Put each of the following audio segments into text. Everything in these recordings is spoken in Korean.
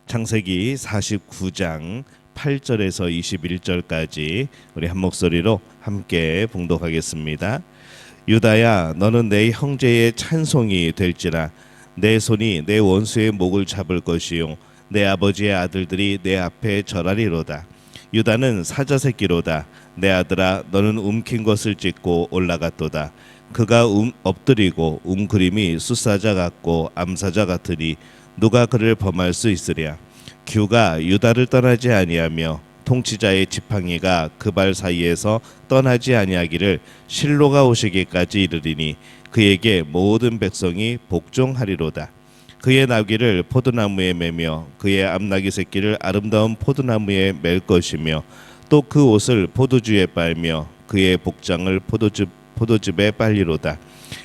창세기 49장 8절에서 21절까지 우리 한 목소리로 함께 봉독하겠습니다. 유다야, 너는 내 형제의 찬송이 될지라. 내 손이 내 원수의 목을 잡을 것이요 내 아버지의 아들들이 내 앞에 절하리로다. 유다는 사자 새끼로다. 내 아들아, 너는 움킨 것을 찢고 올라갔도다. 그가 엎드리고 웅크림이 숫사자 같고 암사자 같으니 누가 그를 범할 수 있으랴. 규가 유다를 떠나지 아니하며 통치자의 지팡이가 그 발 사이에서 떠나지 아니하기를 실로가 오시기까지 이르리니 그에게 모든 백성이 복종하리로다. 그의 나귀를 포도나무에 매며 그의 암나귀 새끼를 아름다운 포도나무에 맬 것이며 또 그 옷을 포도주에 빨며 그의 복장을 포도즙에 빨리로다.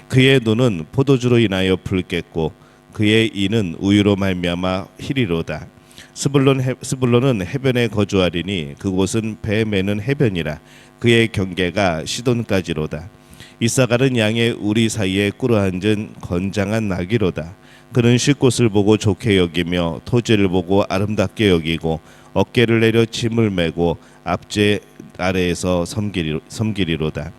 그의 눈은 포도주로 인하여 붉겠고 그의 이는 우유로 말미암아 희리로다. 스불론은 해변에 거주하리니 그곳은 배 매는 해변이라. 그의 경계가 시돈까지로다. 이사갈은 양의 우리 사이에 꿇어앉은 건장한 나귀로다. 그는 쉴 곳을 보고 좋게 여기며 토지를 보고 아름답게 여기고 어깨를 내려 짐을 메고 앞제 아래에서 섬기리로다.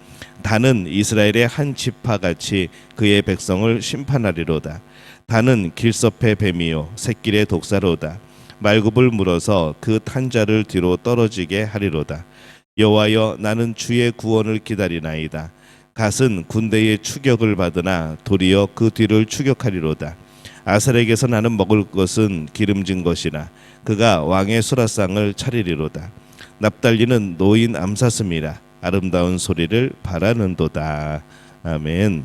단은 이스라엘의 한 지파같이 그의 백성을 심판하리로다. 단은 길섭의 뱀이요 샛길의 독사로다. 말굽을 물어서 그 탄자를 뒤로 떨어지게 하리로다. 여호와여, 나는 주의 구원을 기다리나이다. 갓은 군대의 추격을 받으나 도리어 그 뒤를 추격하리로다. 아셀에게서 나는 먹을 것은 기름진 것이나 그가 왕의 수라상을 차리리로다. 납달리는 노인 암사슴이라. 아름다운 소리를 바라는도다. 아멘.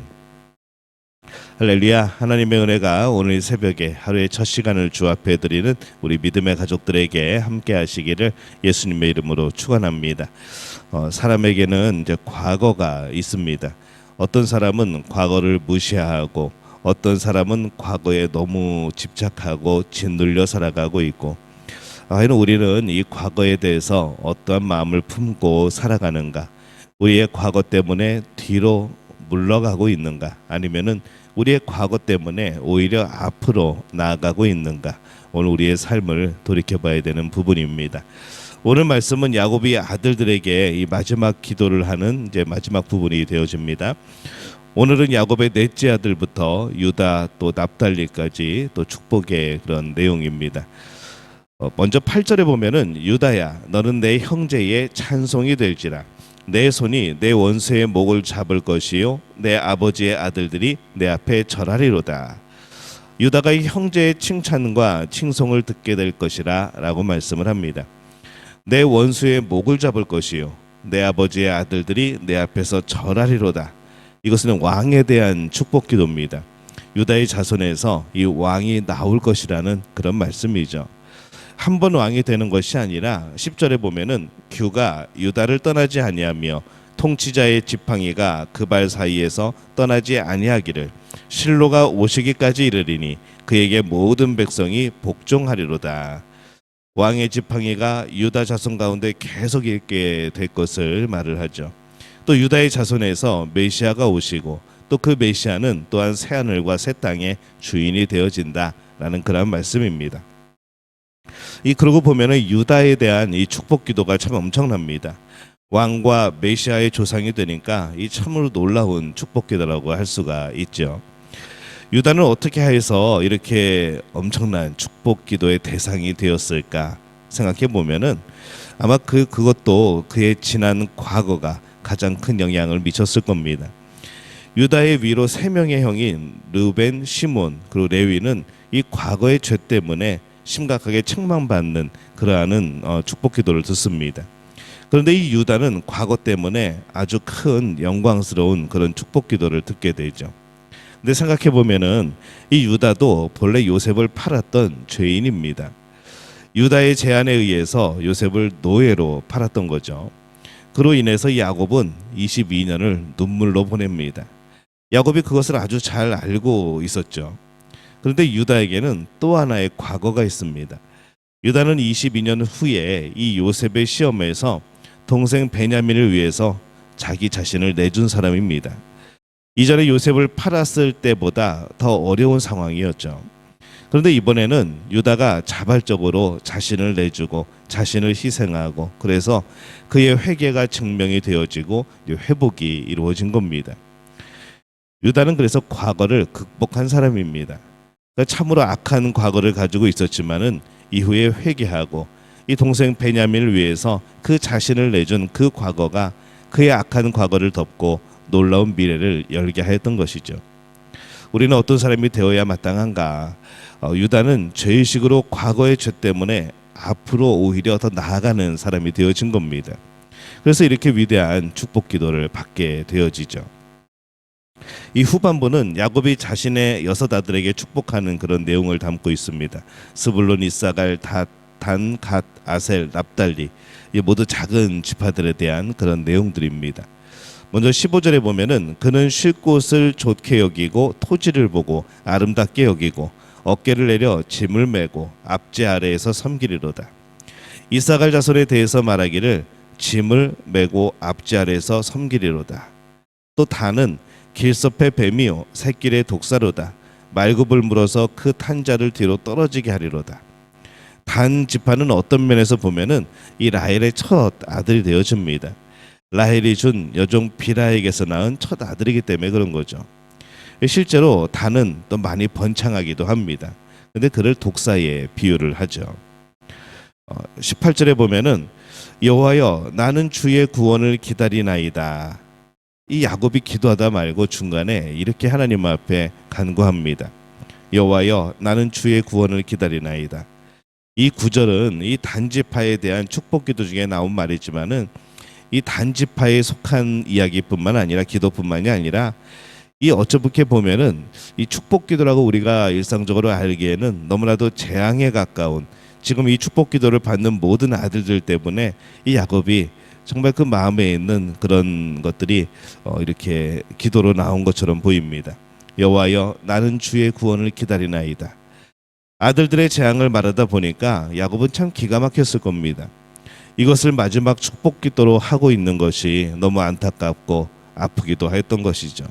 할렐루야. 하나님의 은혜가 오늘 새벽에 하루의 첫 시간을 주 앞에 드리는 우리 믿음의 가족들에게 함께 하시기를 예수님의 이름으로 축원합니다. 사람에게는 이제 과거가 있습니다. 어떤 사람은 과거를 무시하고 어떤 사람은 과거에 너무 집착하고 짓눌려 살아가고 있고, 우리는 이 과거에 대해서 어떠한 마음을 품고 살아가는가? 우리의 과거 때문에 뒤로 물러가고 있는가? 아니면은 우리의 과거 때문에 오히려 앞으로 나아가고 있는가? 오늘 우리의 삶을 돌이켜봐야 되는 부분입니다. 오늘 말씀은 야곱이 아들들에게 이 마지막 기도를 하는 이제 마지막 부분이 되어집니다. 오늘은 야곱의 넷째 아들부터 유다 또 납달리까지 또 축복의 그런 내용입니다. 먼저 8절에 보면은 유다야, 너는 내 형제의 찬송이 될지라. 내 손이 내 원수의 목을 잡을 것이요 내 아버지의 아들들이 내 앞에 절하리로다. 유다가 이 형제의 칭찬과 칭송을 듣게 될 것이라 라고 말씀을 합니다. 내 원수의 목을 잡을 것이요 내 아버지의 아들들이 내 앞에서 절하리로다. 이것은 왕에 대한 축복 기도입니다. 유다의 자손에서 이 왕이 나올 것이라는 그런 말씀이죠. 한 번 왕이 되는 것이 아니라 10절에 보면은 규가 유다를 떠나지 아니하며 통치자의 지팡이가 그 발 사이에서 떠나지 아니하기를 실로가 오시기까지 이르리니 그에게 모든 백성이 복종하리로다. 왕의 지팡이가 유다 자손 가운데 계속 있게 될 것을 말을 하죠. 또 유다의 자손에서 메시아가 오시고 또 그 메시아는 또한 새하늘과 새 땅의 주인이 되어진다라는 그런 말씀입니다. 그러고 보면은 유다에 대한 이 축복 기도가 참 엄청납니다. 왕과 메시아의 조상이 되니까 이 참으로 놀라운 축복 기도라고 할 수가 있죠. 유다는 어떻게 해서 이렇게 엄청난 축복 기도의 대상이 되었을까 생각해 보면은 아마 그것도 그의 지난 과거가 가장 큰 영향을 미쳤을 겁니다. 유다의 위로 3명의 형인 르벤, 시몬 그리고 레위는 이 과거의 죄 때문에 심각하게 책망받는 그러한 축복 기도를 듣습니다. 그런데 이 유다는 과거 때문에 아주 큰 영광스러운 그런 축복 기도를 듣게 되죠. 근데 생각해 보면은 이 유다도 본래 요셉을 팔았던 죄인입니다. 유다의 제안에 의해서 요셉을 노예로 팔았던 거죠. 그로 인해서 야곱은 22년을 눈물로 보냅니다. 야곱이 그것을 아주 잘 알고 있었죠. 그런데 유다에게는 또 하나의 과거가 있습니다. 유다는 22년 후에 이 요셉의 시험에서 동생 베냐민을 위해서 자기 자신을 내준 사람입니다. 이전에 요셉을 팔았을 때보다 더 어려운 상황이었죠. 그런데 이번에는 유다가 자발적으로 자신을 내주고 자신을 희생하고 그래서 그의 회개가 증명이 되어지고 회복이 이루어진 겁니다. 유다는 그래서 과거를 극복한 사람입니다. 그러니까 참으로 악한 과거를 가지고 있었지만은 이후에 회개하고 이 동생 베냐민을 위해서 그 자신을 내준 그 과거가 그의 악한 과거를 덮고 놀라운 미래를 열게 하였던 것이죠. 우리는 어떤 사람이 되어야 마땅한가? 유다는 죄의식으로 과거의 죄 때문에 앞으로 오히려 더 나아가는 사람이 되어진 겁니다. 그래서 이렇게 위대한 축복 기도를 받게 되어지죠. 이 후반부는 야곱이 자신의 여섯 아들에게 축복하는 그런 내용을 담고 있습니다. 스불론, 이사갈, 단, 갓, 아셀, 납달리, 이 모두 작은 지파들에 대한 그런 내용들입니다. 먼저 15절에 보면은 그는 쉴 곳을 좋게 여기고 토지를 보고 아름답게 여기고 어깨를 내려 짐을 메고 앞제 아래에서 섬기리로다. 이사갈 자손에 대해서 말하기를 짐을 메고 앞제 아래에서 섬기리로다. 또 단은 길섭의 뱀이요 새길의 독사로다. 말굽을 물어서 그 탄자를 뒤로 떨어지게 하리로다. 단 지파는 어떤 면에서 보면은 이 라헬의 첫 아들이 되어집니다. 라헬이 준 여종 비라에게서 낳은 첫 아들이기 때문에 그런 거죠. 실제로 단은 또 많이 번창하기도 합니다. 근데 그를 독사에 비유를 하죠. 18절에 보면은 여호와여 나는 주의 구원을 기다리나이다. 이 야곱이 기도하다 말고 중간에 이렇게 하나님 앞에 간구합니다. 여호와여 나는 주의 구원을 기다리나이다. 이 구절은 이 단지파에 대한 축복 기도 중에 나온 말이지만은 이 단지파에 속한 이야기뿐만 아니라 기도뿐만이 아니라 이 어떻게 보면은 이 축복 기도라고 우리가 일상적으로 알기에는 너무나도 재앙에 가까운 지금 이 축복 기도를 받는 모든 아들들 때문에 이 야곱이 정말 그 마음에 있는 그런 것들이 이렇게 기도로 나온 것처럼 보입니다. 여호와여 나는 주의 구원을 기다리나이다. 아들들의 재앙을 말하다 보니까 야곱은 참 기가 막혔을 겁니다. 이것을 마지막 축복 기도로 하고 있는 것이 너무 안타깝고 아프기도 했던 것이죠.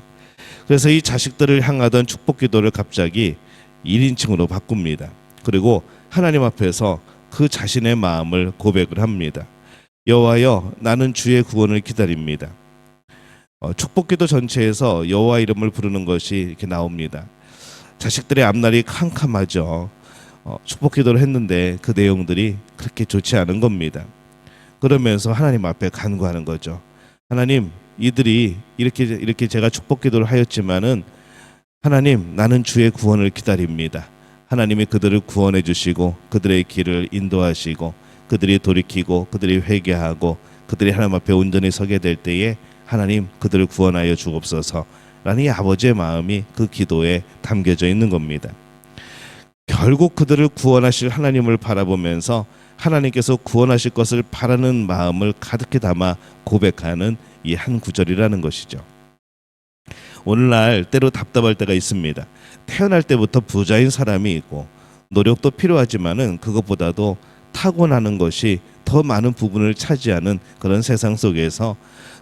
그래서 이 자식들을 향하던 축복 기도를 갑자기 1인칭으로 바꿉니다. 그리고 하나님 앞에서 그 자신의 마음을 고백을 합니다. 여호와여 나는 주의 구원을 기다립니다. 축복기도 전체에서 여호와 이름을 부르는 것이 이렇게 나옵니다. 자식들의 앞날이 캄캄하죠. 축복기도를 했는데 그 내용들이 그렇게 좋지 않은 겁니다. 그러면서 하나님 앞에 간구하는 거죠. 하나님 이들이 이렇게 제가 축복기도를 하였지만은 하나님 나는 주의 구원을 기다립니다. 하나님이 그들을 구원해 주시고 그들의 길을 인도하시고 그들이 돌이키고 그들이 회개하고 그들이 하나님 앞에 온전히 서게 될 때에 하나님 그들을 구원하여 주옵소서 라는 이 아버지의 마음이 그 기도에 담겨져 있는 겁니다. 결국 그들을 구원하실 하나님을 바라보면서 하나님께서 구원하실 것을 바라는 마음을 가득히 담아 고백하는 이 한 구절이라는 것이죠. 오늘날 때로 답답할 때가 있습니다. 태어날 때부터 부자인 사람이 있고 노력도 필요하지만은 그것보다도 타고나는 것이 더 많은 부분을 차지하는 그런 세상 속에서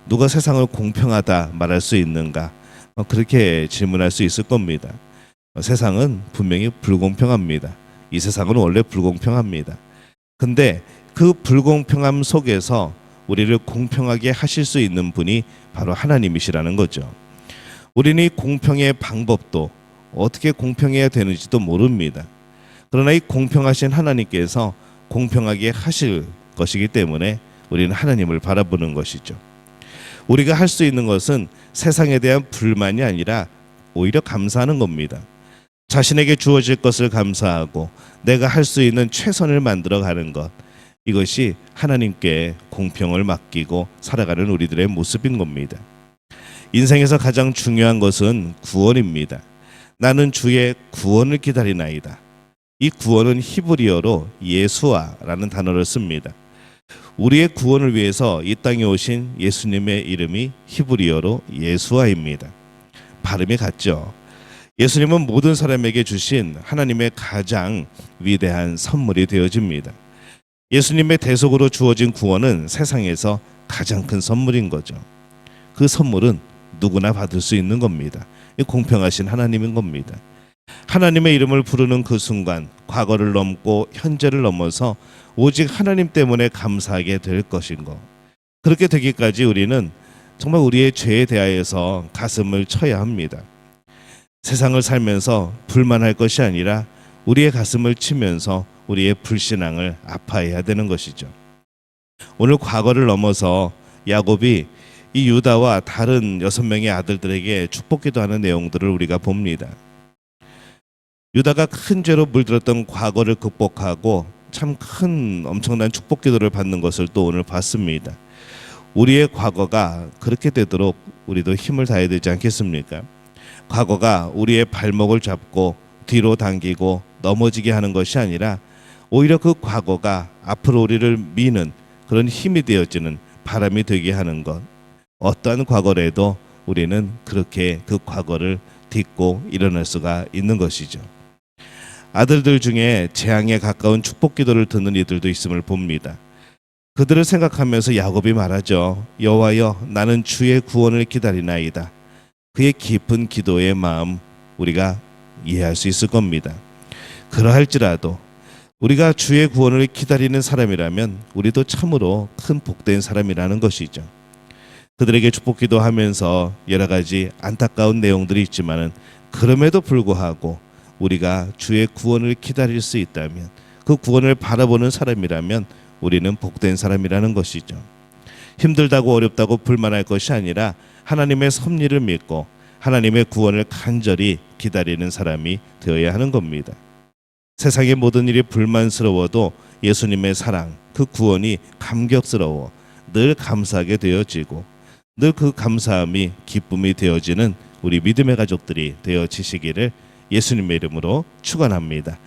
누가 세상을 공평하다 말할 수 있는가? 그렇게 질문할 수 있을 겁니다. 세상은 분명히 불공평합니다. 이 세상은 원래 불공평합니다. 근데 그 불공평함 속에서 우리를 공평하게 하실 수 있는 분이 바로 하나님이시라는 거죠. 우리는 이 공평의 방법도 어떻게 공평해야 되는지도 모릅니다. 그러나 이 공평하신 하나님께서 공평하게 하실 것이기 때문에 우리는 하나님을 바라보는 것이죠. 우리가 할 수 있는 것은 세상에 대한 불만이 아니라 오히려 감사하는 겁니다. 자신에게 주어질 것을 감사하고 내가 할 수 있는 최선을 만들어 가는 것, 이것이 하나님께 공평을 맡기고 살아가는 우리들의 모습인 겁니다. 인생에서 가장 중요한 것은 구원입니다. 나는 주의 구원을 기다리나이다. 이 구원은 히브리어로 예수아라는 단어를 씁니다. 우리의 구원을 위해서 이 땅에 오신 예수님의 이름이 히브리어로 예수아입니다. 발음이 같죠. 예수님은 모든 사람에게 주신 하나님의 가장 위대한 선물이 되어집니다. 예수님의 대속으로 주어진 구원은 세상에서 가장 큰 선물인 거죠. 그 선물은 누구나 받을 수 있는 겁니다. 공평하신 하나님인 겁니다. 하나님의 이름을 부르는 그 순간 과거를 넘고 현재를 넘어서 오직 하나님 때문에 감사하게 될 것인 것. 그렇게 되기까지 우리는 정말 우리의 죄에 대하여서 가슴을 쳐야 합니다. 세상을 살면서 불만할 것이 아니라 우리의 가슴을 치면서 우리의 불신앙을 아파해야 되는 것이죠. 오늘 과거를 넘어서 야곱이 이 유다와 다른 6명의 아들들에게 축복기도 하는 내용들을 우리가 봅니다. 유다가 큰 죄로 물들었던 과거를 극복하고 참 큰 엄청난 축복기도를 받는 것을 또 오늘 봤습니다. 우리의 과거가 그렇게 되도록 우리도 힘을 다해야 되지 않겠습니까? 과거가 우리의 발목을 잡고 뒤로 당기고 넘어지게 하는 것이 아니라 오히려 그 과거가 앞으로 우리를 미는 그런 힘이 되어지는 바람이 되게 하는 것. 어떠한 과거라도 우리는 그렇게 그 과거를 딛고 일어날 수가 있는 것이죠. 아들들 중에 재앙에 가까운 축복 기도를 듣는 이들도 있음을 봅니다. 그들을 생각하면서 야곱이 말하죠. 여호와여, 나는 주의 구원을 기다리나이다. 그의 깊은 기도의 마음 우리가 이해할 수 있을 겁니다. 그러할지라도 우리가 주의 구원을 기다리는 사람이라면 우리도 참으로 큰 복된 사람이라는 것이죠. 그들에게 축복 기도하면서 여러 가지 안타까운 내용들이 있지만은 그럼에도 불구하고 우리가 주의 구원을 기다릴 수 있다면, 그 구원을 바라보는 사람이라면 우리는 복된 사람이라는 것이죠. 힘들다고 어렵다고 불만할 것이 아니라 하나님의 섭리를 믿고 하나님의 구원을 간절히 기다리는 사람이 되어야 하는 겁니다. 세상의 모든 일이 불만스러워도 예수님의 사랑, 그 구원이 감격스러워 늘 감사하게 되어지고 늘 그 감사함이 기쁨이 되어지는 우리 믿음의 가족들이 되어지시기를 예수님의 이름으로 축원합니다.